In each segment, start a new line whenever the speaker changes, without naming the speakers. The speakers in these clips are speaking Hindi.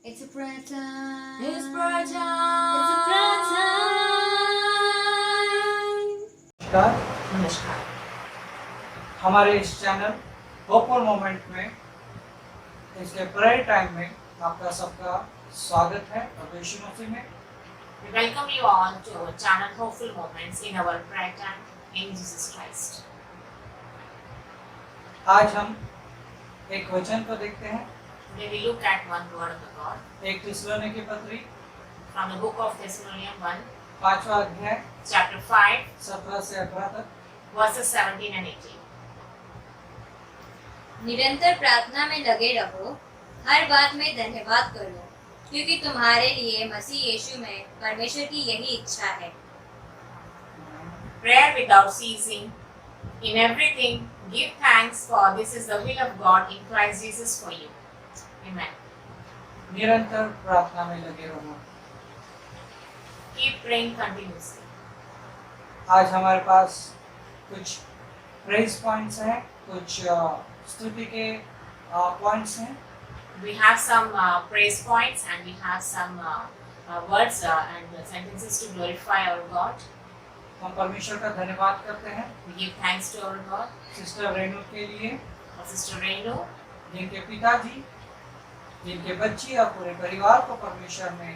It's a prayer time.
It's prayer time.
It's a prayer time.
नमस्कार।
नमस्कार।
हमारे इस चैनल होपफुल मोमेंट में इसके प्रेयर टाइम में आपका सबका स्वागत है प्रभु यीशु मसीह में।
We welcome you all to our channel Hopeful Moments in our prayer time in Jesus Christ.
आज हम एक वचन को देखते हैं।
Today we look at one word of the God
एक थिस्सलुनीके की पत्री
from the book of Thessalonians 1,
5वां अध्याय
chapter 5,
17 से 18 तक।
verses 17 and 18.
निरंतर प्रार्थना में लगे रहो, हर बात में धन्यवाद करो, क्योंकि तुम्हारे लिए मसीह यीशु में परमेश्वर की यही इच्छा है।
Prayer without ceasing. In everything, give thanks, for this is the will of God in Christ Jesus for you. Amen.
निरंतर प्रार्थना में लगे रहो।
Keep praying continuously.
आज हमारे पास कुछ प्रेज पॉइंट्स हैं, कुछ स्तुति के पॉइंट्स हैं।
We have some praise points and we have some words and sentences to glorify our God.
हम परमेश्वर का धन्यवाद करते हैं
We give thanks to our God,
sister Renu के लिए,
our sister Renu,
जिनके पिताजी, जिनके बच्ची और पूरे परिवार को परमेश्वर ने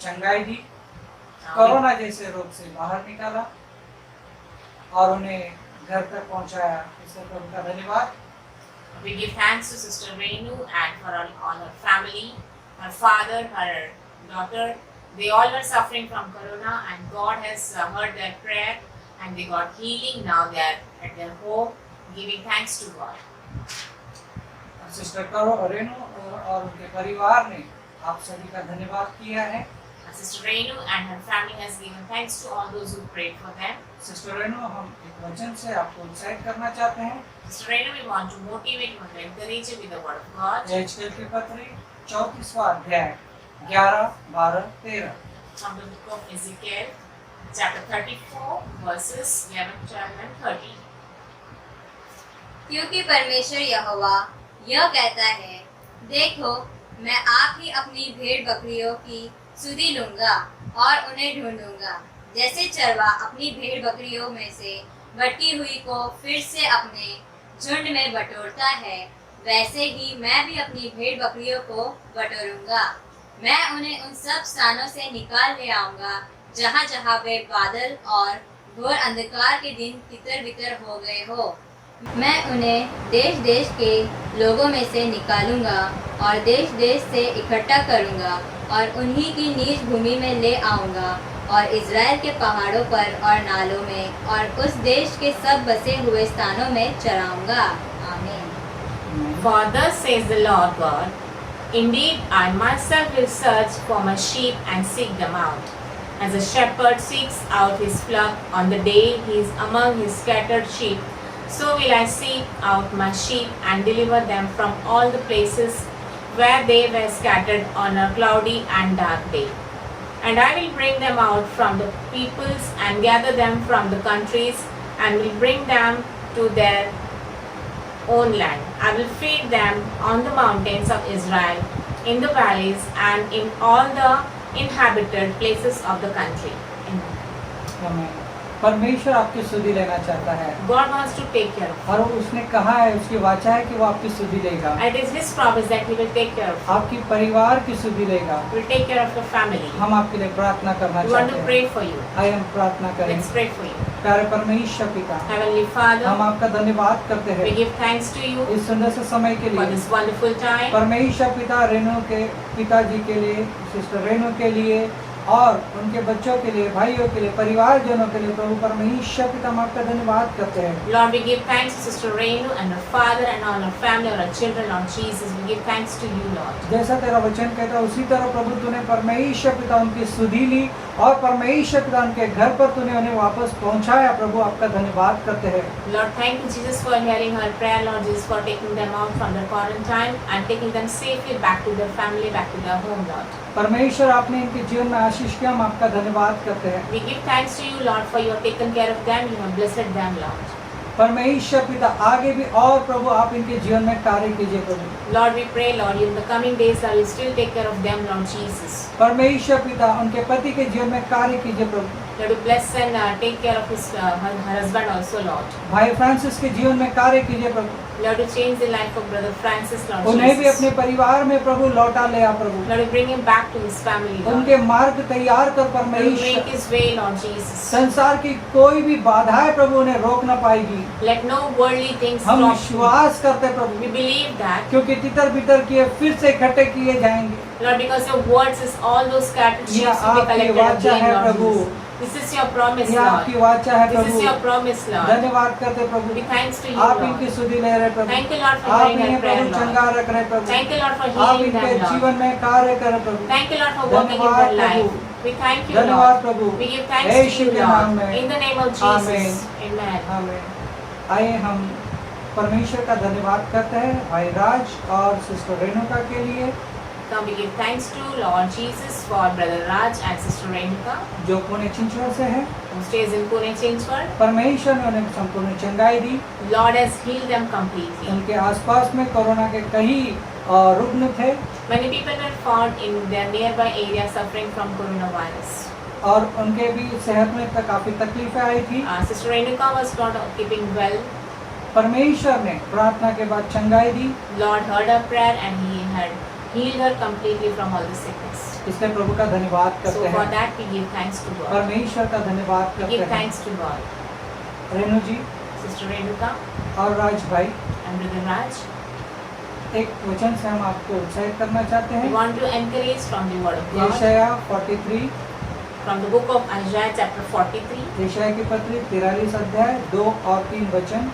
चंगाई दी, कोरोना जैसे रोग से बाहर निकाला और उन्हें घर तक पहुंचाया। इसके लिए उनका धन्यवाद।
We give thanks to sister Renu and for all her family, her father, her daughter. They all were suffering from corona and God has heard their prayer and they got healing. Now they are at their home giving thanks to God.
Sister Renu और उनके परिवार ने आप सभी का धन्यवाद किया है।
Sister Renu and her family has given thanks to all those who prayed for them.
Sister Renu, हम एक वचन से आपको उत्साहित करना चाहते हैं।
Sister Renu, we want to motivate you and encourage you with the word of God.
एजकेल की पत्री 34वां अध्याय 11, 12, 13।
From the book of Ezekiel, chapter 34, verses 11, 12 and 13.
क्योंकि परमेश्वर यहोवा यह कहता है, देखो मैं आप ही अपनी भेड़ बकरियों की सुधि लूंगा और उन्हें ढूंढूंगा। जैसे चरवा अपनी भेड़ बकरियों में से भटकी हुई को फिर से अपने झुंड में बटोरता है, वैसे ही मैं भी अपनी भेड़ बकरियों को बटोरूंगा। मैं उन्हें उन सब स्थानों से निकाल ले आऊंगा जहाँ जहाँ वे बादल और घोर अंधकार के दिन तितर बितर हो गए हो। मैं उन्हें देश देश के लोगों में से निकालूंगा और देश देश से इकट्ठा करूंगा और उन्हीं की नीच भूमि में ले आऊंगा और इज़राइल के पहाड़ों पर और नालों में और उस देश के सब बसे हुए स्थानों में चराऊंगा। आमीन।
For thus says the Lord God, indeed I myself will search for my sheep and seek them out. As a shepherd seeks out his flock on the day he is among his scattered sheep, so will I seek out my sheep and deliver them from all the places where they were scattered on a cloudy and dark day. And I will bring them out from the peoples and gather them from the countries and will bring them to their own land. I will feed them on the mountains of Israel, in the valleys and in all the inhabited places of the country. Amen.
आमीन। परमेश्वर आपकी सुधि लेना चाहता है
God wants to take care of
और उसने कहा है, उसकी वाचा है कि वो आपकी सुधि लेगा,
you. It is His promise that He will take care of you.
आपकी परिवार की सुधि लेगा।
He will take care of your family.
हम आपके लिए प्रार्थना करना
We want
चाहते
to
हैं।
pray for you.
आइए हम प्रार्थना
Let's
करें।
pray for you.
प्यारे परमेश्वर पिता,
Heavenly
हम
Father,
आपका धन्यवाद करते
we
हैं
give thanks to you
इस सुंदर से समय के
for
लिए।
this wonderful time.
परमेश्वर पिता, रेणु के पिताजी के लिए, सिस्टर रेणु के लिए और उनके बच्चों के लिए, भाइयों के लिए, परिवारजनों के लिए, प्रभु परमेश्वर पिता हम आपका धन्यवाद करते हैं।
Lord, we give thanks to Sister Renu and her father and all her family, all her children, Lord Jesus. We give thanks to you, Lord.
जैसा तेरा वचन कहता है उसी तरह प्रभु तूने परमेश्वर पिता उनकी सुधि ली और परमेश्वर पिता उनके घर पर तूने उन्हें वापस पहुंचाया। प्रभु आपका धन्यवाद करते हैं।
Lord, thank you, Jesus, for hearing her prayer, Lord Jesus, for taking them out from their quarantine and taking them safely back to their family, back to their home, Lord.
परमेश्वर आपने इनके जीवन में आशीष किया, हम आपका धन्यवाद करते हैं।
We give thanks to you, Lord, for you have taken care of them, you have blessed them, Lord.
परमेश्वर पिता आगे भी और प्रभु आप इनके जीवन में कार्य कीजिए प्रभु।
Lord, we pray, Lord, in the coming days that will still take care of them, Lord Jesus.
परमेश्वर पिता उनके पति के जीवन में कार्य कीजिए प्रभु।
Lord, to bless and take care of her husband also, Lord.
भाई फ्रांसिस के जीवन में कार्य कीजिए प्रभु।
Lord, to change the life of Brother Francis, Lord
उन्हें भी
Jesus.
अपने परिवार में प्रभु लौटा ले आ प्रभु।
Lord, to bring him back to his family, Lord.
उनके मार्ग तैयार कर
Lord, to make
परमेश्वर।
his way, Lord Jesus.
संसार की कोई भी बाधाएं प्रभु उन्हें रोक न पाएगी।
Let no worldly things
हम
stop you.
विश्वास करते प्रभु,
We believe that,
क्योंकि तितर बितर किए फिर से इकट्ठे किए जाएंगे।
Lord, because your words is all those scattered
ये
sheaves will be
आपकी
collected
वाचा
again,
है
Lord
Prabhu.
Jesus. This is your promise,
ये आपकी
Lord.
वाचा है
This is
Prabhu.
your promise, Lord.
धन्यवाद करते प्रभु।
We thanks to you,
आप
Lord.
इनकी सुधि ले रहे प्रभु।
Thank you, Lord, for
आप
hearing
इन्हें
our prayer,
प्रभु
Lord.
चंगा रख रहे प्रभु।
Thank you, Lord, for
आप
healing
इनके
them, Lord.
जीवन में कार्य करें प्रभु।
Thank you, Lord, for working in
धन्यवाद
their life.
Prabhu.
We thank you,
धन्यवाद
Lord.
Prabhu.
We give thanks
Yeshu
to you,
के नाम
Lord.
में।
In the name of
आमीन।
Jesus. Amen.
आमीन। आइए हम परमेश्वर का धन्यवाद करते हैं भाई राज और सिस्टर रेणुका के लिए,
Come we give thanks to Lord Jesus for Brother Raj and Sister Renuka,
जो पुणे चिंचवड़ से है।
who stays in Pune, Chinchwad.
परमेश्वर ने उन्हें संपूर्ण चंगाई दी।
Lord has healed them completely.
उनके आसपास में कोरोना के कई रुग्ण थे
Many people were found in their nearby area suffering from coronavirus.
और उनके भी सेहत में काफी तकलीफें आई थी।
Sister Renuka was not keeping well.
परमेश्वर ने प्रार्थना के बाद चंगाई दी,
Lord heard her prayer and He had healed her completely from all the sickness.
इसलिए प्रभु का धन्यवाद
So
करते
for
हैं।
that we give thanks to God.
परमेश्वर का धन्यवाद
We
करते
give
हैं।
thanks to God.
Renu ji
Sister Renuka
और राज भाई,
and Brother Raj,
एक वचन से हम आपको उत्साहित करना चाहते
we
हैं।
want to encourage from the Word of God,
यशाया 43,
from the book of Isaiah chapter 43.
यशाया की पत्री 43 अध्याय 2 और 3 वचन।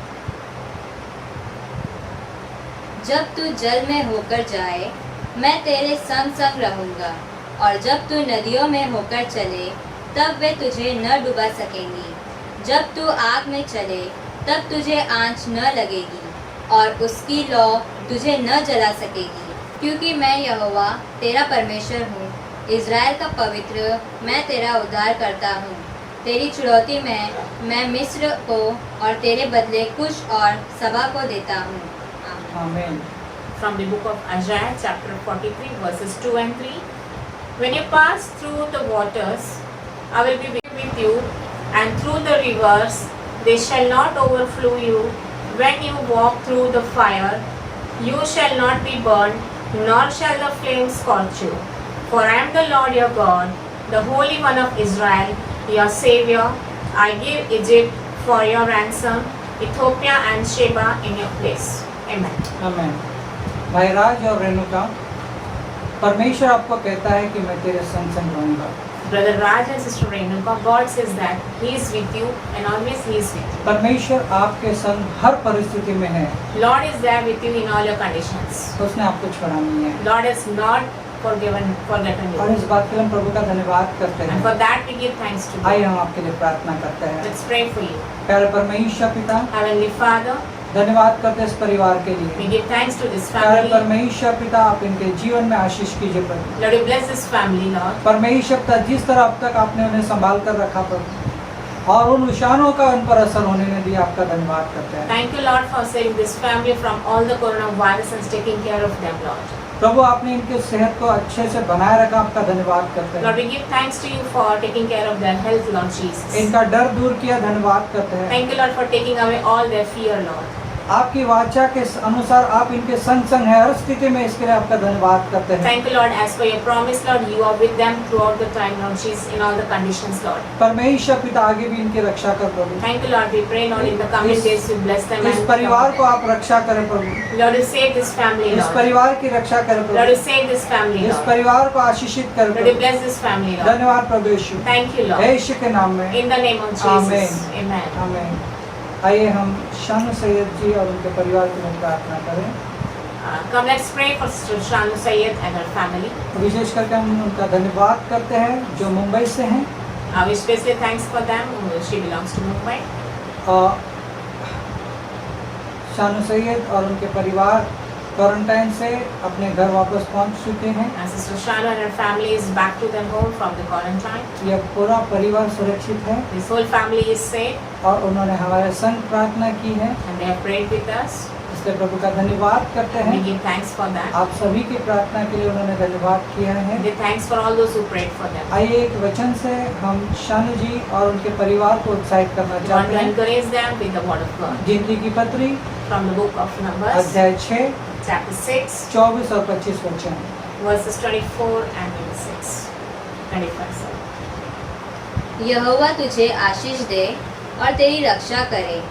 जब तू जल में होकर जाए, मैं तेरे संग संग रहूंगा, और जब तू नदियों में होकर चले, तब वे तुझे न डुबा सकेंगी। जब तू आग में चले, तब तुझे आंच न लगेगी, और उसकी लौ तुझे न जला सकेगी, क्योंकि मैं यहोवा तेरा परमेश्वर हूँ, इज़राइल का पवित्र, मैं तेरा उद्धार करता हूँ। तेरी चुड़ौती में मैं मिस्र को और तेरे बदले कुश और सबा को देता हूँ।
आमीन।
From the book of Isaiah chapter 43 verses 2 and 3. When you pass through the waters, I will be with you, and through the rivers, they shall not overflow you. When you walk through the fire, you shall not be burned, nor shall the flames scorch you. For I am the Lord your God, the Holy One of Israel, your Savior. I give Egypt for your ransom, Ethiopia and Sheba in your place. Amen.
आमीन। भाई राज और रेणुका, परमेश्वर आपको कहता है कि मैं तेरे संग संग रहूंगा।
Brother Raj and Sister Renuka, God says that He is with you and always He is with you.
परमेश्वर आपके संग हर परिस्थिति में है।
Lord is there with you in all your conditions.
उसने आपको छोड़ा नहीं है
Lord has not forgotten
और
you.
इस बात के लिए हम प्रभु का धन्यवाद करते
And
हैं।
for that we give thanks to
आइए
God.
हम आपके लिए प्रार्थना करते हैं।
Let's pray for you.
प्यारे परमेश्वर पिता,
Heavenly Father,
धन्यवाद करते हैं इस परिवार के
we
लिए।
give thanks to this
प्यारे
family.
परमेश्वर पिता, आप इनके जीवन में आशीष कीजिए प्रभु।
Lord, you bless this family, Lord.
परमेश्वर पिता, जिस तरह अब तक आपने उन्हें संभाल कर रखा प्रभु, और उन निशानों का उन पर असर होने में भी आपका धन्यवाद करते हैं।
Thank you, Lord, for saving this family from all the coronavirus and taking care of them, Lord.
प्रभु, आपने इनके सेहत को अच्छे से बनाए रखा, आपका धन्यवाद करते
Lord,
हैं।
we give thanks to you for taking care of their health, Lord Jesus.
इनका डर दूर किया, धन्यवाद करते हैं।
Thank you, Lord, for taking away all their fear, Lord.
आपकी वाचा के अनुसार आप इनके संग संग है हर स्थिति में, इसके लिए आपका धन्यवाद करते हैं।
Thank you, Lord, as per your promise, Lord, you are with them throughout the time, Lord Jesus, in all the conditions, Lord.
परमेश्वर पिता, आगे भी इनकी रक्षा कर प्रभु।
Thank you, Lord, we pray, Lord, in the coming days you bless them
इस
and
परिवार को आप रक्षा करें प्रभु।
Lord, you save this family,
इस
Lord.
परिवार की रक्षा करें
Lord,
Prabhu.
you save this family,
इस
Lord.
परिवार को आशीषित करें
Lord, you
Prabhu.
bless this family, Lord.
धन्यवाद प्रभु यीशु।
Thank you, Lord.
यीशु के नाम में
In the name of Jesus. Amen.
आमीन। आइए हम शानू सैयद जी और उनके परिवार के लिए प्रार्थना करें।
Come, let's pray for Sister Shanu Sayyed and her family.
विशेष करके हम उनका धन्यवाद करते हैं जो मुंबई से हैं।
We especially thanks for them. She belongs to Mumbai.
Shanu Syed और उनके परिवार क्वारंटाइन से अपने घर वापस पहुंच चुके हैं।
And Sister Shanu and her family is back to their home from the quarantine.
यह पूरा परिवार सुरक्षित है
This whole family is safe
और उन्होंने हमारे संग प्रार्थना की है।
and they have prayed with us.
इसलिए प्रभु का धन्यवाद करते
We
हैं।
give thanks for that.
आप सभी की प्रार्थना के लिए उन्होंने धन्यवाद किया है।
We give thanks for all those who prayed for them.
आइए एक वचन से हम शानू जी और उनके परिवार को उत्साहित करना
We want
चाहते
to
हैं।
encourage them with the word of God.
गिनती की पत्री
From the book of Numbers,
अध्याय 6
chapter 6,
24 और 25 वचन।
verses 24 and 26. 25, sorry.
यहोवा तुझे आशीष दे और तेरी रक्षा करे।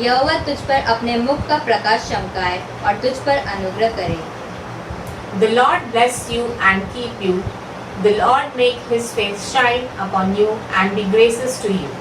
यहोवा तुझ पर अपने मुख का प्रकाश चमकाए और तुझ पर अनुग्रह करे।
The Lord bless you and keep you. The Lord make his face shine upon you and be gracious to you.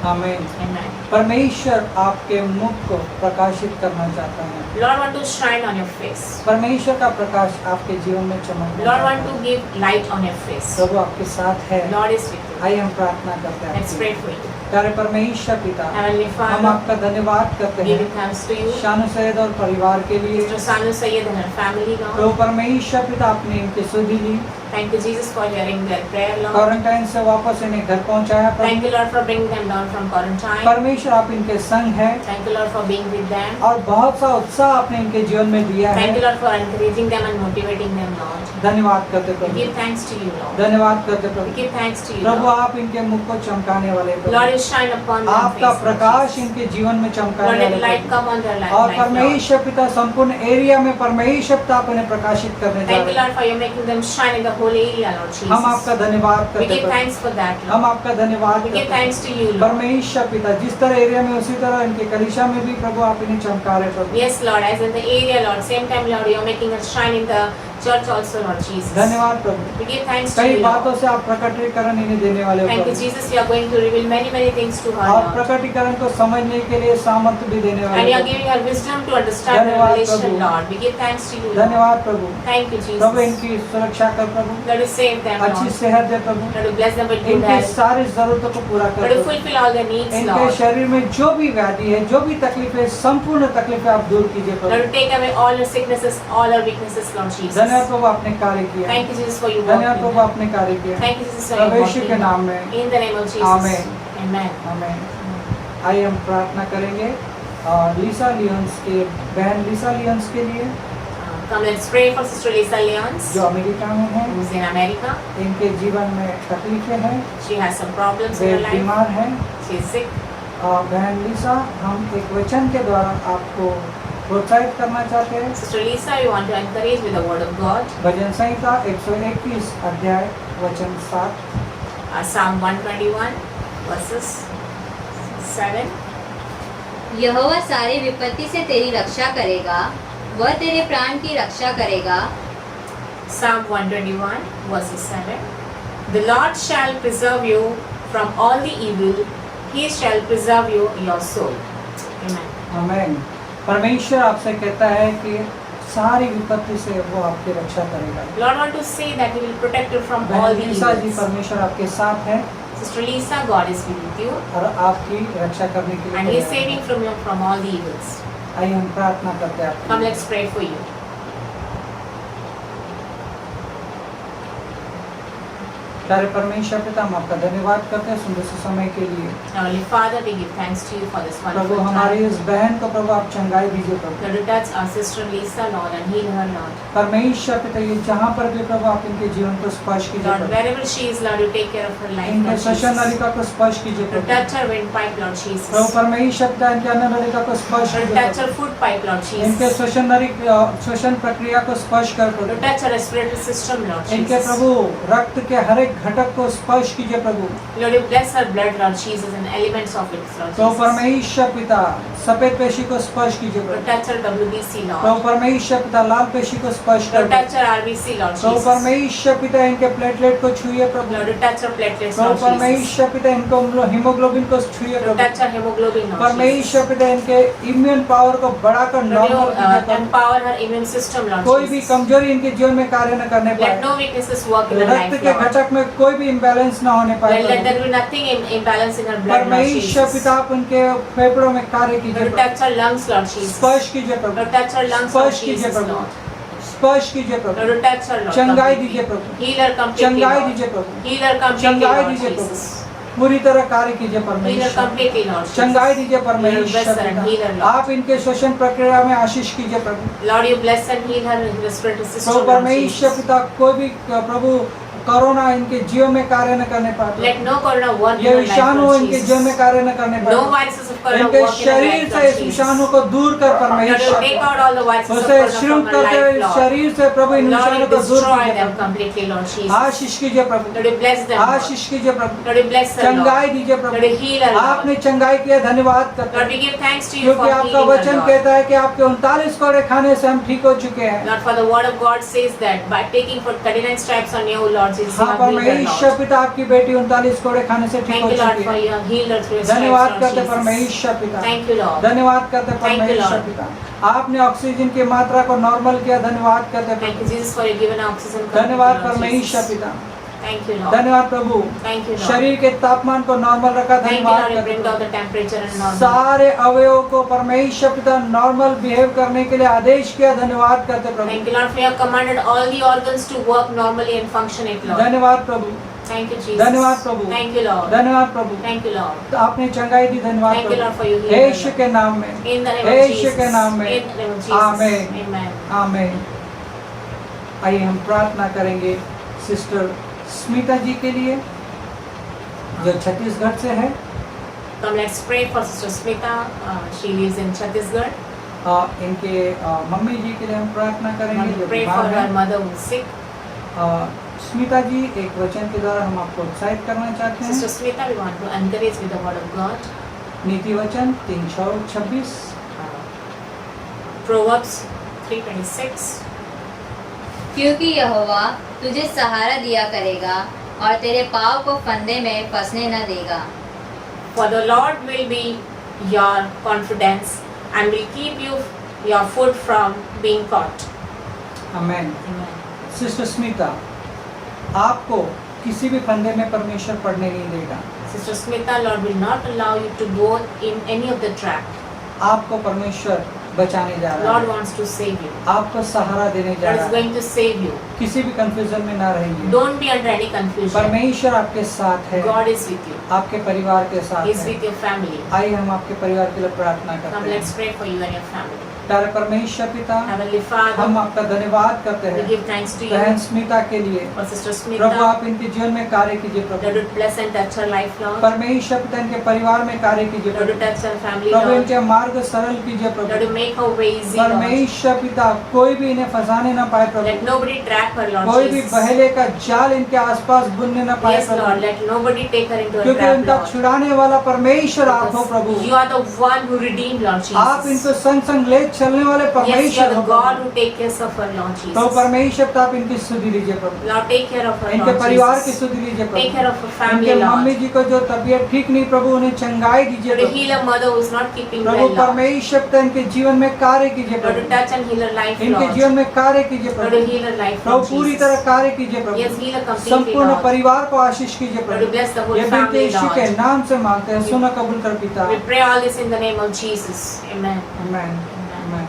आमीन।
Amen.
परमेश्वर आपके मुख को प्रकाशित करना चाहता है।
Lord want to shine on your face.
परमेश्वर का प्रकाश आपके जीवन में चमकना
Lord want
चाहता
to
है।
give light on your face.
प्रभु आपके साथ है।
Lord is with you.
आइए हम प्रार्थना करते हैं।
Let's pray for you.
प्यारे परमेश्वर पिता,
Heavenly
हम
Father,
आपका धन्यवाद करते
give
हैं
thanks to you.
Shanu Syed और परिवार के लिए।
Mr. Sanu Sayyed and her family,
Prabhu
Lord.
परमेश्वर पिता, आपने इनकी सुधि ली,
Thank you, Jesus, for hearing their prayer, Lord.
Quarantine से वापस इन्हें घर पहुंचाया।
Thank
Prabhu
you, Lord, for bringing them down from quarantine.
परमेश्वर आप इनके संग है
Thank you, Lord, for being with them.
और बहुत सा उत्साह आपने इनके जीवन में दिया
Thank you,
है।
Lord, for encouraging them and motivating them, Lord.
धन्यवाद करते
We
Prabhu,
give thanks to you, Lord.
धन्यवाद करते
We
Prabhu.
give thanks to you,
Prabhu
Lord.
आप इनके मुख को चमकाने वाले
Lord,
Prabhu,
you shine upon their
आपका
faces,
प्रकाश
Jesus.
इनके जीवन में
Lord,
चमकाने
let
वाले
light
Prabhu.
come on their life,
और
Lord.
परमेश्वर पिता संपूर्ण एरिया में परमेश्वर पिता आप इन्हें प्रकाशित करने जा
Thank you,
रहे हैं।
Lord, for you making them shine in the whole area, Lord
हम
Jesus.
आपका धन्यवाद
We
करते
give
Prabhu,
thanks for that,
हम
Lord.
आपका धन्यवाद
We give
करते हैं।
thanks to you, Lord.
परमेश्वर पिता जिस तरह एरिया में उसी तरह इनके कलीसिया में भी प्रभु आप इन्हें चमका रहे प्रभु।
Yes, Lord, as in the area, Lord, same time, Lord, you are making us shine in the church also, Lord Jesus.
धन्यवाद प्रभु।
We give thanks to
कई
you,
बातों
Lord.
से आप प्रकटीकरण इन्हें देने वाले हो
Thank you,
Prabhu,
Jesus, you are going to reveal many, many things to her,
और
Lord.
प्रकटीकरण को समझने के लिए सामर्थ्य भी देने
And
वाले
you are
हो।
giving her wisdom to understand the
धन्यवाद
revelation,
Prabhu.
Lord. We give thanks to you, Lord.
धन्यवाद प्रभु।
Thank you,
Prabhu
Jesus.
इनकी सुरक्षा कर प्रभु,
Lord, you save them,
अच्छी
Lord.
सेहत दे प्रभु,
Lord, you bless them with good
इनके
health.
सारी जरूरतों को पूरा कर
Lord, you
Prabhu.
fulfill all their needs,
इनके
Lord.
शरीर में जो भी व्याधि है, जो भी तकलीफें, संपूर्ण तकलीफें आप दूर कीजिए
Lord,
Prabhu.
you take away all your sicknesses, all your weaknesses, Lord Jesus.
धन्यवाद प्रभु आपने कार्य किया।
Thank you, Jesus, for you
धन्यवाद
working.
प्रभु आपने कार्य किया।
Thank you, Jesus, for you
प्रभु यीशु के
working.
नाम में
In the name of Jesus.
Amen.
Amen.
आमीन। आइए हम प्रार्थना करेंगे और लिसा लियोन्स के बहन लिसा लियोन्स के लिए
Come, let's pray for Sister Lisa Leons,
जो अमेरिका में है।
who's in America.
इनके जीवन में तकलीफें हैं,
She has some problems
way
in her life.
बीमार हैं।
She is sick.
और बहन लिसा, हम एक वचन के द्वारा आपको प्रोत्साहित करना चाहते हैं।
Sister Lisa, we want to encourage with the word of God.
भजन संहिता 121 अध्याय वचन 7।
Psalm 121, verses 7.
यहोवा सारी विपत्ति से तेरी रक्षा करेगा, वह तेरे प्राण की रक्षा करेगा।
Psalm 121, verses 7. The Lord shall preserve you from all the evil. He shall preserve you, your soul. Amen.
आमीन। परमेश्वर आपसे कहता है कि सारी विपत्ति से वो आपकी रक्षा करेगा।
Lord want to say that He will protect you from all
बहन
the
लिसा जी,
evils.
परमेश्वर आपके साथ है
Sister Lisa, God is with you
और आपकी रक्षा करने के
and He is
लिए
saving from you from all the evils.
आइए हम प्रार्थना करते हैं आपके
Come,
लिए।
let's pray for you.
प्यारे परमेश्वर पिता, हम आपका धन्यवाद करते हैं सुंदर से समय के लिए।
Heavenly Father, we give thanks to you for this
Prabhu
wonderful
हमारी
time.
इस बहन को प्रभु आप चंगाई दीजिए प्रभु।
Lord, you touch our sister Lisa, Lord, and heal her, Lord.
परमेश्वर पिता, ये जहाँ पर भी प्रभु आप इनके जीवन को स्पर्श कीजिए
Lord,
Prabhu.
wherever she is, Lord, you take care of her life,
इनके
Lord
श्वसन
Jesus.
नलिका को स्पर्श कीजिए
Lord,
प्रभु।
touch her windpipe, Lord Jesus.
प्रभु परमेश्वर पिता, इनके अन्न नलिका को स्पर्श
Lord,
कीजिए
touch
प्रभु।
her food pipe, Lord
इनके
Jesus.
श्वसन प्रक्रिया को स्पर्श कर
Lord,
प्रभु।
touch her respiratory system, Lord
इनके
Jesus.
प्रभु रक्त के हर एक घटक को स्पर्श कीजिए प्रभु।
Lord, you bless her blood, Lord Jesus, and elements of it, Lord
तो
Jesus.
परमेश्वर पिता सफेद पेशी को स्पर्श कीजिए
Lord,
प्रभु।
touch her WBC,
तो
Lord.
परमेश्वर पिता लाल पेशी को स्पर्श कर
Lord, touch her RBC, Lord
तो
Jesus.
परमेश्वर पिता इनके प्लेटलेट को छुइए प्रभु।
Lord, you touch her platelets,
तो
Lord Jesus.
परमेश्वर पिता इनको हीमोग्लोबिन को छुइए
Lord,
प्रभु।
touch her hemoglobin, Lord Jesus.
परमेश्वर पिता इनके इम्यून पावर को बढ़ाकर
Lord, you
नॉर्मल कीजिए प्रभु।
empower her immune system, Lord
कोई भी
Jesus.
कमजोरी इनके जीवन में कार्य न करने
Let
पाए।
no weaknesses work in her
रक्त
life,
के
Lord.
घटक में कोई भी इम्बैलेंस न होने पाए
Let
Prabhu.
there be nothing imbalance in her blood, Lord
परमेश्वर
Jesus.
पिता आप उनके फेफड़ों में कार्य कीजिए
Lord,
प्रभु।
touch her lungs, Lord Jesus.
स्पर्श कीजिए प्रभु।
Lord, touch her lungs, Lord
स्पर्श कीजिए
Jesus,
प्रभु।
Lord.
स्पर्श कीजिए प्रभु।
Lord, touch her, Lord.
चंगाई
completely.
दीजिए प्रभु।
Heal her completely,
चंगाई
Lord.
दीजिए प्रभु।
Heal her completely,
चंगाई
Lord
दीजिए
Jesus.
पूरी तरह कार्य कीजिए
Heal her
परमेश्वर,
completely, Lord Jesus.
चंगाई दीजिए
Lord,
परमेश्वर
bless her and heal her,
पिता।
Lord.
आप इनके श्वसन प्रक्रिया में आशीष कीजिए प्रभु।
Lord, you bless and heal her respiratory system,
Prabhu
Lord
परमेश्वर
Jesus.
पिता, कोई भी प्रभु कोरोना इनके जीवन में कार्य न करने पाए,
Let no corona work in
ये
her life,
विषाणु
Lord
इनके
Jesus.
जीवन में कार्य न करने
No
पाए,
viruses of corona
इनके
work in her
शरीर
life,
से
Lord
इस
Jesus.
विषाणु को दूर कर
Lord, you
परमेश्वर,
take out all the viruses of
उसे
corona
श्रुम
from her
करते
life,
हुए
Lord.
शरीर से प्रभु इन
Lord,
विषाणु
you
को दूर
destroy
कीजिए
them
प्रभु।
completely, Lord Jesus.
आशीष कीजिए प्रभु,
Lord, you bless them, Lord.
आशीष कीजिए प्रभु,
Lord, you bless her,
चंगाई
Lord.
दीजिए
Lord,
Prabhu.
you heal her, Lord.
आपने चंगाई किया, धन्यवाद करते
Lord, we
हैं,
give thanks to you for
क्योंकि आपका
healing her,
वचन
Lord.
कहता है कि आपके 39 कोड़े खाने से हम ठीक हो चुके हैं।
Lord, for the word of God says that by taking for 39 stripes on you, Lord Jesus, you
हाँ
have healed her,
परमेश्वर
Lord.
पिता, आपकी बेटी 39 कोड़े खाने से ठीक
Thank
हो
you, Lord,
चुकी
for
है।
you have healed her through your
धन्यवाद
stripes, Lord
करते
Jesus.
परमेश्वर पिता,
Thank you, Lord.
धन्यवाद करते
Thank you,
परमेश्वर
Lord.
पिता। आपने ऑक्सीजन की मात्रा को नॉर्मल किया, धन्यवाद करते
Thank you,
Prabhu.
Jesus, for you given oxygen.
धन्यवाद
Lord
परमेश्वर
Jesus.
पिता,
Thank you, Lord.
धन्यवाद प्रभु।
Thank you, Lord.
शरीर के तापमान को नॉर्मल रखा,
Thank you,
धन्यवाद
Lord, you
करते
bring down
Prabhu.
the temperature and normal.
सारे अवयवों को परमेश्वर पिता नॉर्मल बिहेव करने के लिए आदेश किया, धन्यवाद करते
Thank
Prabhu.
you, Lord, for you have commanded all the organs to work normally and function it, Lord.
धन्यवाद प्रभु,
Thank you, Jesus.
धन्यवाद प्रभु,
Thank you, Lord.
धन्यवाद प्रभु।
Thank you, Lord.
तो आपने चंगाई दी, धन्यवाद
Thank you, Lord, for
Prabhu.
you healing
Yeshu
her,
के नाम में,
In the name of
Yeshu
Jesus.
के नाम में,
In the name of Jesus.
आमीन,
Amen.
आमीन। आइए हम प्रार्थना करेंगे सिस्टर स्मिता जी के लिए, जो छत्तीसगढ़ से है।
Come, let's pray for Sister Smita. She lives in Chhattisgarh.
इनके मम्मी जी के लिए हम प्रार्थना करेंगे जो
Pray for
बीमार
her
हैं।
mother who is sick.
Smita जी, एक वचन के द्वारा हम आपको उत्साहित करना चाहते
Sister
हैं।
Smita, we want to encourage with the word of God.
नीति वचन 3:26।
Proverbs 3:26.
क्योंकि यहोवा तुझे सहारा दिया करेगा और तेरे पाँव को फंदे में फंसने न देगा।
For the Lord will be your confidence and will keep you your foot from being caught.
आमीन।
Amen.
सिस्टर स्मिता, आपको किसी भी फंदे में परमेश्वर पड़ने नहीं देगा।
Sister Smita, Lord will not allow you to go in any of the trap.
आपको परमेश्वर बचाने जा रहा
Lord
है,
wants to save you.
आपको सहारा देने जा
God
रहा
is
है।
going to save you.
किसी भी कंफ्यूजन में ना रहिए,
Don't be under any confusion.
परमेश्वर आपके साथ है,
God is with you.
आपके परिवार के साथ
He is
है।
with your family.
आइए हम आपके परिवार के लिए प्रार्थना
Come,
करते
let's
हैं।
pray for you and your family.
प्यारे परमेश्वर पिता,
Heavenly
हम
Father,
आपका धन्यवाद करते
we
हैं
give thanks to
बहन
you
स्मिता के लिए।
for Sister
Prabhu,
Smita.
आप इनके जीवन में कार्य कीजिए
Lord,
Prabhu.
would bless and touch her life, Lord.
परमेश्वर पिता, इनके परिवार में कार्य कीजिए
Lord,
Prabhu.
would touch her family,
Prabhu,
Lord.
इनके मार्ग सरल कीजिए
Lord,
Prabhu.
to make her way easy, Lord.
परमेश्वर पिता, कोई भी इन्हें फंसाने ना पाए
Let
प्रभु।
nobody trap her, Lord
कोई भी
Jesus.
बहेले का जाल इनके आसपास बुनने ना पाए
Yes, Lord.
Prabhu,
Let nobody take her into a
क्योंकि
trap,
उनका
Lord.
छुड़ाने वाला परमेश्वर आप हो प्रभु।
Because you are the one who redeemed, Lord
आप
Jesus.
इनको संग संग ले चलने वाले
Yes, you are
परमेश्वर
the
हो
God
Prabhu.
who take care of her, Lord
तो
Jesus.
परमेश्वर पिता, आप इनकी सुधि लीजिए प्रभु।
Lord, take care of her,
इनके
Lord
परिवार की
Jesus.
सुधि लीजिए
Take care
Prabhu.
of her family,
इनके मम्मी
Lord.
जी को जो तबीयत ठीक नहीं प्रभु, उन्हें चंगाई दीजिए
Lord, to
Prabhu.
heal a mother who is not keeping
Prabhu
well, Lord.
परमेश्वर पिता, इनके जीवन में कार्य कीजिए
Lord, to
Prabhu.
touch and heal her life,
इनके
Lord.
जीवन में कार्य कीजिए
Lord, to
Prabhu.
heal her life,
Prabhu
Lord
पूरी
Jesus.
तरह कार्य कीजिए
Yes,
प्रभु।
heal her completely,
संपूर्ण
Lord.
परिवार को आशीष कीजिए
Lord, to
Prabhu.
bless the whole
ये बिनते
family,
यीशु के
Lord.
नाम से मांगते हैं, सुना कबूल कर पिता।
We pray all this in the name of Jesus. Amen.
आमीन, आमीन।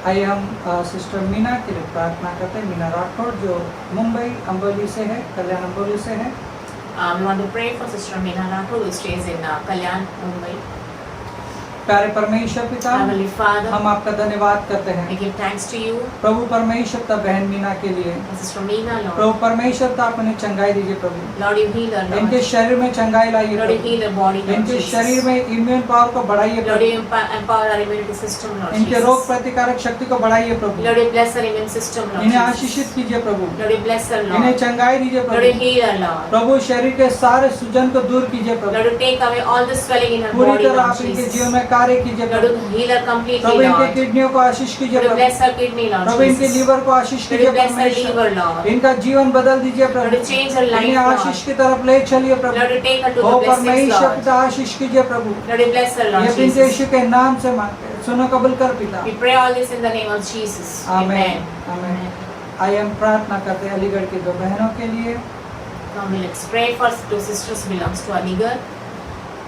आइए हम सिस्टर मीना के लिए प्रार्थना करते हैं। मीना राठौड़ जो मुंबई अम्बोली से है, कल्याण अम्बोली से है।
We want to pray for Sister Meena Rathod who stays in Kalyan, Mumbai.
प्यारे परमेश्वर पिता,
Heavenly Father,
हम आपका धन्यवाद करते
we
हैं
give thanks to you
प्रभु परमेश्वर पिता, बहन मीना के लिए।
for Sister Meena, Lord.
प्रभु परमेश्वर पिता, आप उन्हें चंगाई दीजिए प्रभु।
Lord, you heal her,
इनके
Lord.
शरीर में चंगाई लाइए
Lord, you
Prabhu.
heal her body, Lord
इनके
Jesus.
शरीर में इम्यून पावर को बढ़ाइए
Lord,
Prabhu.
you empower our immunity system, Lord
इनके रोग
Jesus.
प्रतिकारक शक्ति को बढ़ाइए प्रभु।
Lord, you bless her immune system, Lord
इन्हें
Jesus.
आशीषित कीजिए प्रभु।
Lord, you bless her,
इन्हें
Lord.
चंगाई दीजिए
Lord, you
Prabhu.
heal her, Lord.
प्रभु शरीर के सारे सूजन को दूर कीजिए प्रभु।
Lord, you take away all the swelling in her
पूरी
body,
तरह
Lord
आप इनके
Jesus.
जीवन में कार्य कीजिए
Lord,
Prabhu.
you heal her completely,
प्रभु इनके
Lord.
किडनियों को आशीष कीजिए
Lord, you
Prabhu.
bless her kidney, Lord
प्रभु इनके
Jesus.
लीवर को आशीष
Lord,
कीजिए
you bless her
परमेश्वर।
liver, Lord.
इनका जीवन बदल दीजिए
Lord,
Prabhu.
you change her life,
इन्हें
Lord.
आशीष की तरफ ले चलिए प्रभु।
Lord, you take her to
O
the blessings,
परमेश्वर
Lord.
पिता, आशीष कीजिए प्रभु।
Lord, you bless her,
ये
Lord
बिनते
Jesus.
यीशु के नाम से मांगते हैं, सुनो कबूल कर पिता।
We pray all this in the name of Jesus.
आमीन, आमीन। आइए हम प्रार्थना करते हैं अलीगढ़ की दो बहनों के लिए।
Now let's pray for two sisters belongs to Aligarh.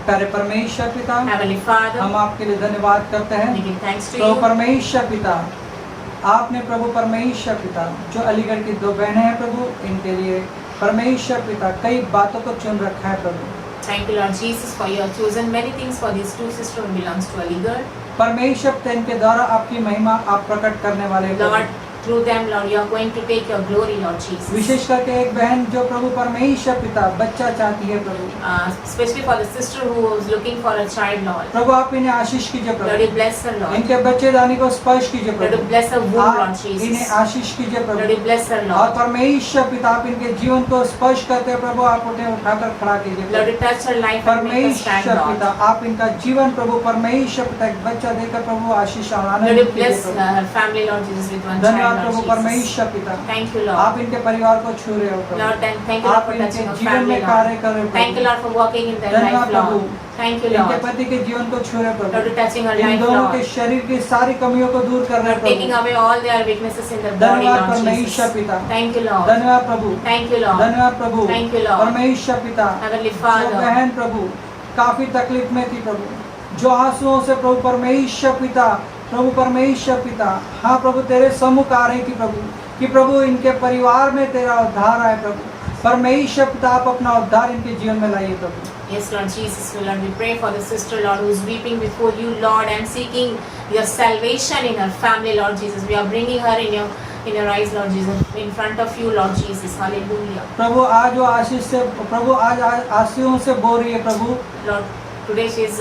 प्यारे परमेश्वर पिता,
Heavenly Father,
हम आपके लिए धन्यवाद करते
we
हैं
give thanks to
Prabhu
you.
परमेश्वर पिता। आपने प्रभु परमेश्वर पिता, जो अलीगढ़ की दो बहनें हैं प्रभु, इनके लिए परमेश्वर पिता कई बातों को चुन रखा है प्रभु।
Thank you, Lord Jesus, for you have chosen many things for these two sisters who belongs to Aligarh.
परमेश्वर पिता इनके द्वारा आपकी महिमा आप प्रकट करने वाले प्रभु।
Lord, through them, Lord, you are going to take your glory, Lord Jesus.
विशेष करके एक बहन जो प्रभु परमेश्वर पिता बच्चा चाहती है प्रभु,
Especially for the sister who is looking for a child, Lord.
प्रभु आप इन्हें आशीष कीजिए
Lord,
Prabhu,
you bless her, Lord.
इनके बच्चेदानी को स्पर्श कीजिए
Lord, you
Prabhu,
bless her womb, Lord
आप इन्हें
Jesus.
आशीष कीजिए
Lord, you
Prabhu,
bless her,
और
Lord.
परमेश्वर पिता आप इनके जीवन को स्पर्श करते हैं प्रभु, आप उन्हें उठाकर खड़ा कीजिए
Lord,
Prabhu.
you touch her life and make her stand,
परमेश्वर पिता
Lord.
आप इनका जीवन प्रभु, परमेश्वर पिता एक बच्चा देकर प्रभु आशीष और
Lord,
आनंद
you
कीजिए
bless
Prabhu.
her family, Lord Jesus, with one
धन्यवाद
child,
प्रभु
Lord Jesus.
परमेश्वर पिता,
Thank you,
आप
Lord.
इनके परिवार को छू रहे हो प्रभु,
Lord, thank you, Lord,
आप
for
इनके
touching her
जीवन
family,
में कार्य
Lord.
कर रहे हो
Thank you,
Prabhu.
Lord, for walking in their
धन्यवाद
life,
Prabhu,
Lord. Thank you,
इनके
Lord.
पति के जीवन को छू रहे हो
Lord,
Prabhu,
you touching her
in
life,
दोनों के
Lord.
शरीर की सारी कमियों को दूर कर रहे
Lord,
हो
taking
Prabhu.
away all their weaknesses in their body,
धन्यवाद
Lord
परमेश्वर
Jesus.
पिता,
Thank you, Lord.
धन्यवाद प्रभु,
Thank you, Lord.
धन्यवाद प्रभु,
Thank you, Lord.
परमेश्वर पिता।
Heavenly
जो
Father,
बहन प्रभु काफी तकलीफ में थी प्रभु, जो आंसुओं से प्रभु परमेश्वर पिता, प्रभु परमेश्वर पिता, हाँ प्रभु तेरे सम्मुख आ रही थी प्रभु, कि प्रभु इनके परिवार में तेरा उद्धार आए प्रभु। परमेश्वर पिता आप अपना उद्धार इनके जीवन में लाइए प्रभु।
yes, Lord Jesus, Lord, we pray for the sister, Lord, who is weeping before you, Lord, and seeking your salvation in her family, Lord Jesus. We are bringing her in your eyes, Lord Jesus, in front of you, Lord Jesus. Hallelujah.
प्रभु आज वो आशीष से, प्रभु आज आंसुओं से बो रही है प्रभु।
Lord, today she is